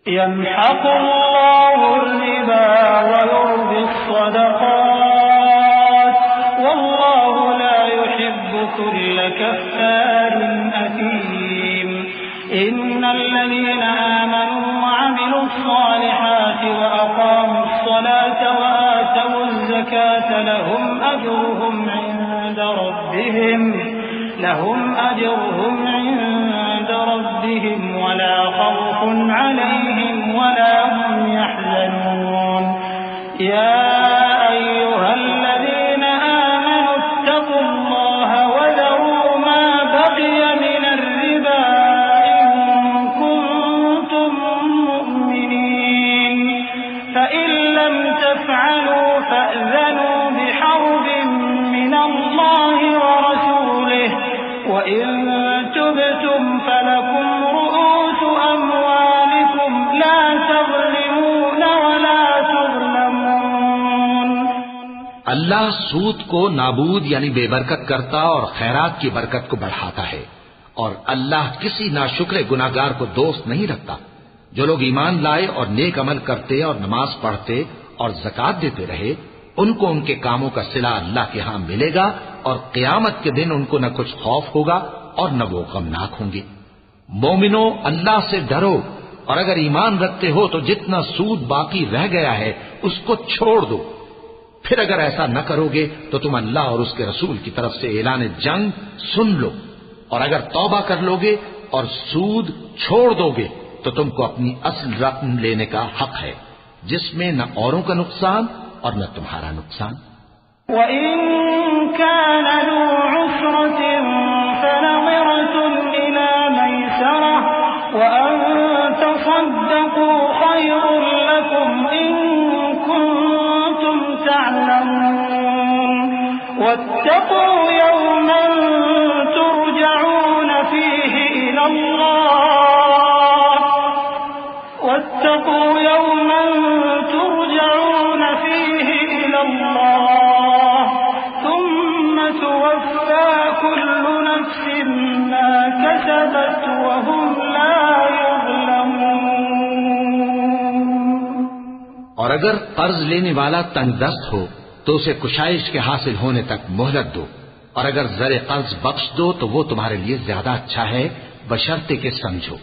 يمحق الله الربا ويربي الصدقات والله لا يحب كل كفار أثيم إن الذين آمنوا وعملوا الصالحات وأقاموا الصلاة وآتوا الزكاة لهم أجرهم عند ربهم ولا خوف عليهم ولا هم يحزنون يا أيها الذين آمنوا اتقوا الله وذروا ما بقي من الربا إن كنتم مؤمنين فإن لم تفعلوا فأذنوا بحرب من الله ورسوله وإن تبتم فلكم رؤوس أموالكم لا تظلمون ولا تظلمون۔ اللہ سود کو نابود یعنی بے برکت کرتا اور خیرات کی برکت کو بڑھاتا ہے، اور اللہ کسی ناشکر گناہگار کو دوست نہیں رکھتا۔ جو لوگ ایمان لائے اور نیک عمل کرتے اور نماز پڑھتے اور زکات دیتے رہے، ان کو ان کے کاموں کا صلہ اللہ کے ہاں ملے گا، اور قیامت کے دن ان کو نہ کچھ خوف ہوگا اور نہ وہ غمناک ہوں گے۔ مومنو، اللہ سے ڈرو، اور اگر ایمان رکھتے ہو تو جتنا سود باقی رہ گیا ہے اس کو چھوڑ دو۔ پھر اگر ایسا نہ کرو گے تو تم اللہ اور اس کے رسول کی طرف سے اعلان جنگ سن لو، اور اگر توبہ کر لو گے اور سود چھوڑ دو گے تو تم کو اپنی اصل رقم لینے کا حق ہے، جس میں نہ اوروں کا نقصان اور نہ تمہارا نقصان۔ وَإِن كَانَ ذُو عُسْرَةٍ فَنَظِرَةٌ إِلَى مَيْسَرَةٍ وَأَن تَصَدَّقُوا خَيْرٌ لَّكُمْ إِن كُنتُمْ تَعْلَمُونَ وَاتَّقُوا يَوْمًا تُرْجَعُونَ فِيهِ إِلَى اللَّهِ وَاتَّقُوا يَوْمًا تُرْجَعُونَ فِيهِ إِلَى اللَّهِ ثُمَّ تُوَفَّى كُلُّ نَفْسٍ مَّا كَسَبَتْ وَهُمْ لَا يُظْلَمُونَ۔ اور اگر قرض لینے والا تنگ دست ہو تو اسے کشائش کے حاصل ہونے تک مہلت دو، اور اگر زر قرض بخش دو تو وہ تمہارے لیے زیادہ اچھا ہے، بشرطے کہ سمجھو۔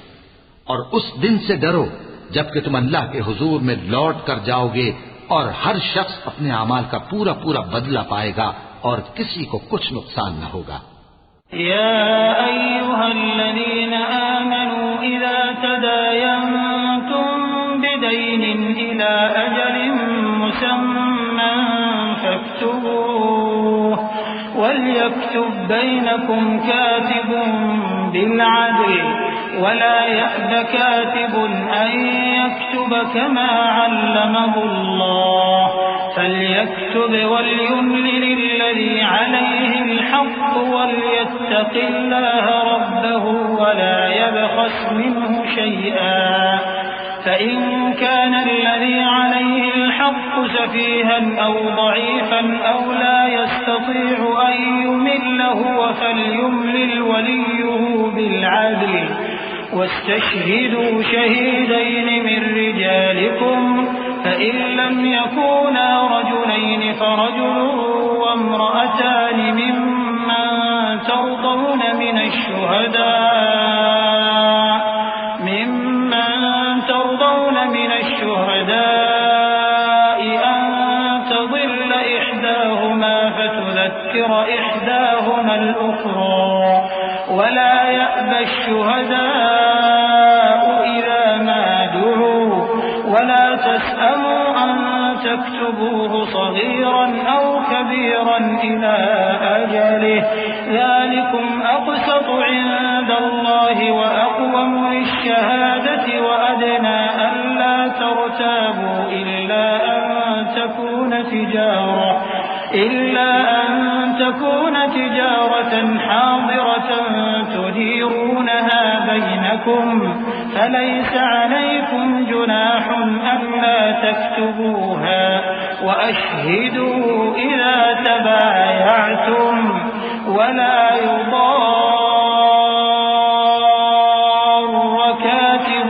اور اس دن سے ڈرو جبکہ تم اللہ کے حضور میں لوٹ کر جاؤ گے، اور ہر شخص اپنے اعمال کا پورا پورا بدلہ پائے گا اور کسی کو کچھ نقصان نہ ہوگا۔ يا أيها الذين آمنوا إذا تداينتم بدين إلى أجل مسمى فاكتبوه وليكتب بينكم كاتب بالعدل ولا يأب كاتب أن يكتب كما علمه الله فليكتب وليملل الذي عليه الحق وليتق الله ربه ولا يبخس منه شيئا فإن كان الذي عليه الحق سفيها أو ضعيفا أو لا يستطيع أن يمل هو فليملل وليه بالعدل واستشهدوا شهيدين من رجالكم فإن لم يكونا رجلين فرجل وامرأتان ممن ترضون من الشهداء أن تضل إحداهما فتذكر إحداهما الأخرى ولا يأبى الشهداء إذا ما دعوا ولا تسأموا أن تكتبوه صغيرا أو كبيرا إلى أجله ذلكم أقسط عند الله وأقوم للشهادة وأدنى ألا ترتابوا إلا أن تكون تجارة حاضرة تديرونها بينكم فليس عليكم جناح ألا تكتبوها وأشهدوا إذا تبايعتم ولا يضار كاتب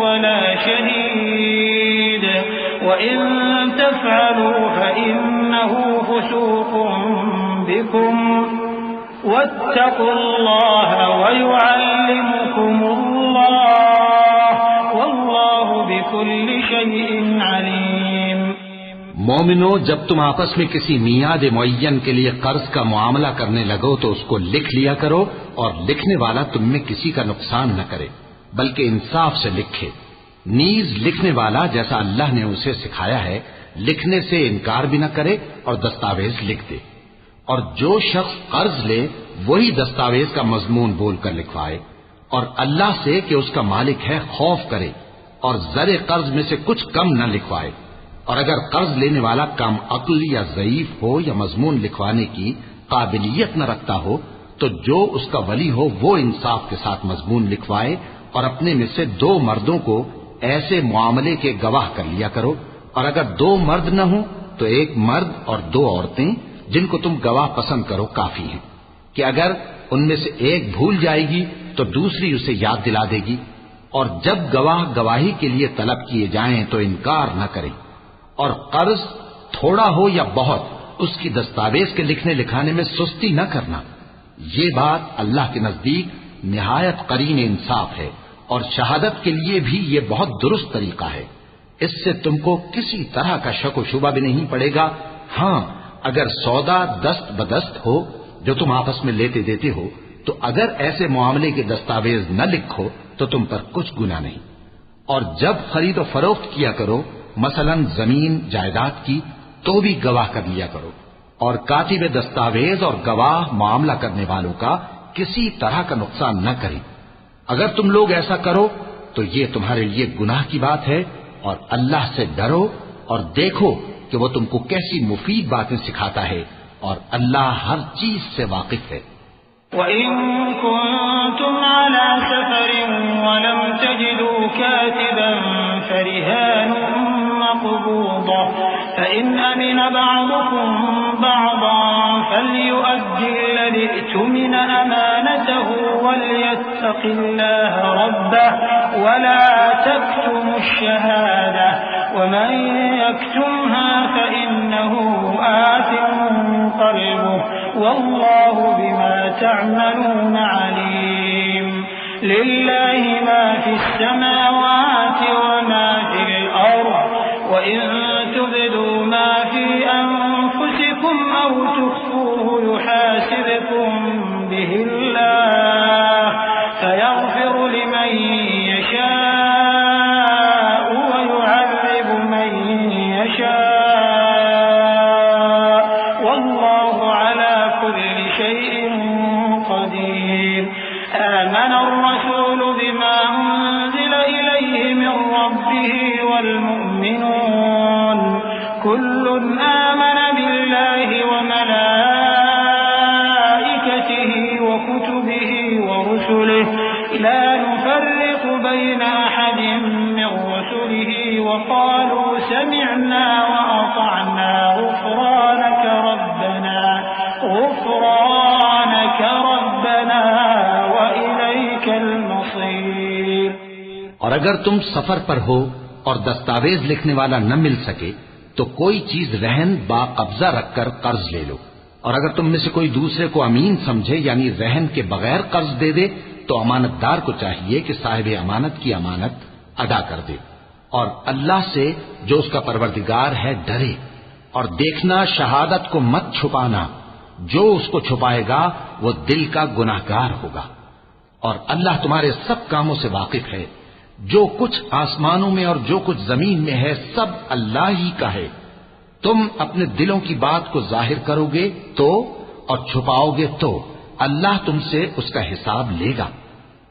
ولا شديد وإن تفعلوا فإنه فسوق بكم واتقوا الله ويعلمكم الله والله بكل شيء عليم۔ مومنو، جب تم آپس میں کسی میعاد معین کے لیے قرض کا معاملہ کرنے لگو تو اس کو لکھ لیا کرو، اور لکھنے والا تم میں کسی کا نقصان نہ کرے بلکہ انصاف سے لکھے۔ نیز لکھنے والا جیسا اللہ نے اسے سکھایا ہے لکھنے سے انکار بھی نہ کرے اور دستاویز لکھ دے، اور جو شخص قرض لے وہی دستاویز کا مضمون بول کر لکھوائے، اور اللہ سے کہ اس کا مالک ہے خوف کرے، اور زر قرض میں سے کچھ کم نہ لکھوائے۔ اور اگر قرض لینے والا کم عقل یا ضعیف ہو یا مضمون لکھوانے کی قابلیت نہ رکھتا ہو تو جو اس کا ولی ہو وہ انصاف کے ساتھ مضمون لکھوائے، اور اپنے میں سے 2 مردوں کو ایسے معاملے کے گواہ کر لیا کرو، اور اگر 2 مرد نہ ہوں تو 1 مرد اور 2 عورتیں جن کو تم گواہ پسند کرو کافی ہیں، کہ اگر ان میں سے ایک بھول جائے گی تو دوسری اسے یاد دلا دے گی، اور جب گواہ گواہی کے لیے طلب کیے جائیں تو انکار نہ کریں، اور قرض تھوڑا ہو یا بہت اس کی دستاویز کے لکھنے لکھانے میں سستی نہ کرنا۔ یہ بات اللہ کے نزدیک نہایت قرین انصاف ہے، اور شہادت کے لیے بھی یہ بہت درست طریقہ ہے، اس سے تم کو کسی طرح کا شک و شبہ بھی نہیں پڑے گا۔ ہاں، اگر سودا دست بدست ہو جو تم آپس میں لیتے دیتے ہو تو اگر ایسے معاملے کے دستاویز نہ لکھو تو تم پر کچھ گناہ نہیں، اور جب خرید و فروخت کیا کرو مثلا زمین جائیداد کی تو بھی گواہ کر لیا کرو، اور کاتب دستاویز اور گواہ معاملہ کرنے والوں کا کسی طرح کا نقصان نہ کریں۔ اگر تم لوگ ایسا کرو تو یہ تمہارے لیے گناہ کی بات ہے، اور اللہ سے ڈرو اور دیکھو کہ وہ تم کو کیسی مفید باتیں سکھاتا ہے، اور اللہ ہر چیز سے واقف ہے۔ وَإِن كُنتُمْ عَلَى سَفَرٍ وَلَمْ تَجِدُوا كَاتِبًا فَرِهَانٌ مَّقْبُوضَةٌ فَإِنْ أَمِنَ بَعْضُكُم بَعْضًا فَلْيُؤَدِّ الَّذِي اؤْتُمِنَ أَمَانَتَهُ وَلْيَتَّقِ اللَّهَ رَبَّهُ وَلَا تَكْتُمُوا الشَّهَادَةَ وَمَن يَكْتُمْهَا فَإِنَّهُ آثِمٌ قَلْبُهُ وَاللَّهُ بِمَا تعملون عليم۔ لله ما في السماوات وما في الأرض وإن تبدوا ما في أنفسكم أو تخفوه يحاسبكم به الله فيغفر لمن يشاء ويعذب من يشاء والله على كل شيء قدير۔ آمن الرسول بما أنزل إليه من ربه والمؤمنون كل آمن بالله وملائكته وكتبه ورسله لا نفرق بين أحد من رسله وقالوا سمعنا وأطعنا غفرانك ربنا وإليك المصير۔ اور اگر تم سفر پر ہو اور دستاویز لکھنے والا نہ مل سکے تو کوئی چیز رہن با قبضہ رکھ کر قرض لے لو، اور اگر تم میں سے کوئی دوسرے کو امین سمجھے یعنی رہن کے بغیر قرض دے دے تو امانت دار کو چاہیے کہ صاحب امانت کی امانت ادا کر دے، اور اللہ سے جو اس کا پروردگار ہے ڈرے، اور دیکھنا شہادت کو مت چھپانا، جو اس کو چھپائے گا وہ دل کا گناہگار ہوگا، اور اللہ تمہارے سب کاموں سے واقف ہے، جو کچھ آسمانوں میں اور جو کچھ زمین میں ہے سب اللہ ہی کا ہے۔ تم اپنے دلوں کی بات کو ظاہر کرو گے تو اور چھپاؤ گے تو اللہ تم سے اس کا حساب لے گا،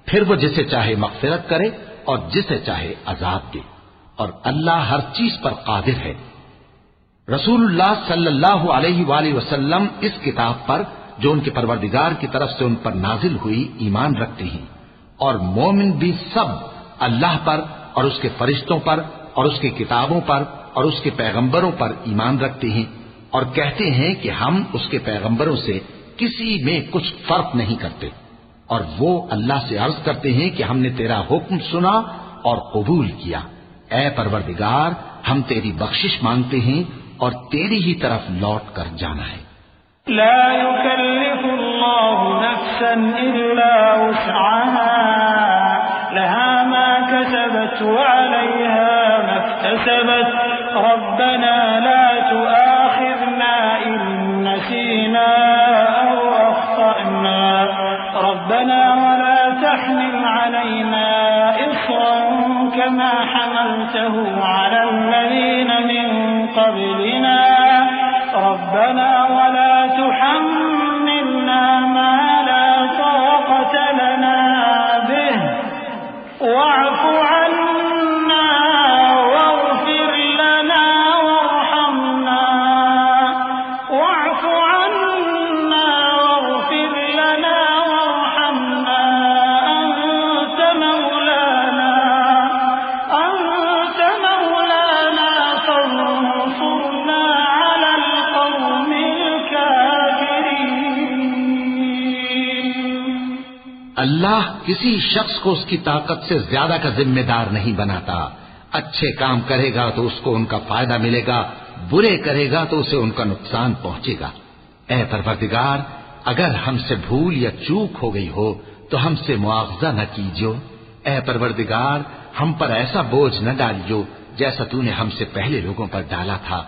پھر وہ جسے چاہے مغفرت کرے اور جسے چاہے عذاب دے، اور اللہ ہر چیز پر قادر ہے۔ رسول اللہ صلی اللہ علیہ وآلہ وسلم اس کتاب پر جو ان کے پروردگار کی طرف سے ان پر نازل ہوئی ایمان رکھتے ہیں، اور مومن بھی سب اللہ پر اور اس کے فرشتوں پر اور اس کی کتابوں پر اور اس کے پیغمبروں پر ایمان رکھتے ہیں، اور کہتے ہیں کہ ہم اس کے پیغمبروں سے کسی میں کچھ فرق نہیں کرتے، اور وہ اللہ سے عرض کرتے ہیں کہ ہم نے تیرا حکم سنا اور قبول کیا، اے پروردگار ہم تیری بخشش مانگتے ہیں اور تیری ہی طرف لوٹ کر جانا ہے. لا يكلف الله نفسا إلا وسعها لها ما كسبت وعليها ما اكتسبت ربنا لا تؤاخذنا إن نسينا أو أخطأنا ربنا ولا تحمل علينا إصرا كما حملته على الذين من قبلنا ربنا ولا تحملنا ما لا طاقة لنا به واعف عنا واغفر لنا وارحمنا واعف عنا واغفر لنا وارحمنا أنت مولانا فانصرنا على القوم الكافرين. اللہ کسی شخص کو اس کی طاقت سے زیادہ کا ذمہ دار نہیں بناتا. اچھے کام کرے گا تو اس کو ان کا فائدہ ملے گا، برے کرے گا تو اسے ان کا نقصان پہنچے گا. اے پروردگار اگر ہم سے بھول یا چوک ہو گئی ہو تو ہم سے مواخذہ نہ کیجو. اے پروردگار ہم پر ایسا بوجھ نہ ڈالیو جیسا تو نے ہم سے پہلے لوگوں پر ڈالا تھا.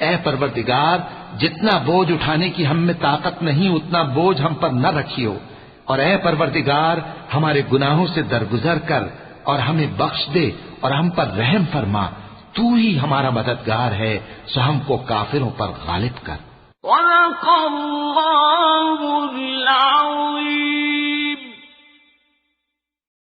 اے پروردگار جتنا بوجھ اٹھانے کی ہم میں طاقت نہیں اتنا بوجھ ہم پر نہ رکھیو. اور اے پروردگار ہمارے گناہوں سے درگزر کر اور ہمیں بخش دے اور ہم پر رحم فرما. تو ہی ہمارا مددگار ہے سو ہم کو کافروں پر غالب کر. صدق اللہ العظیم.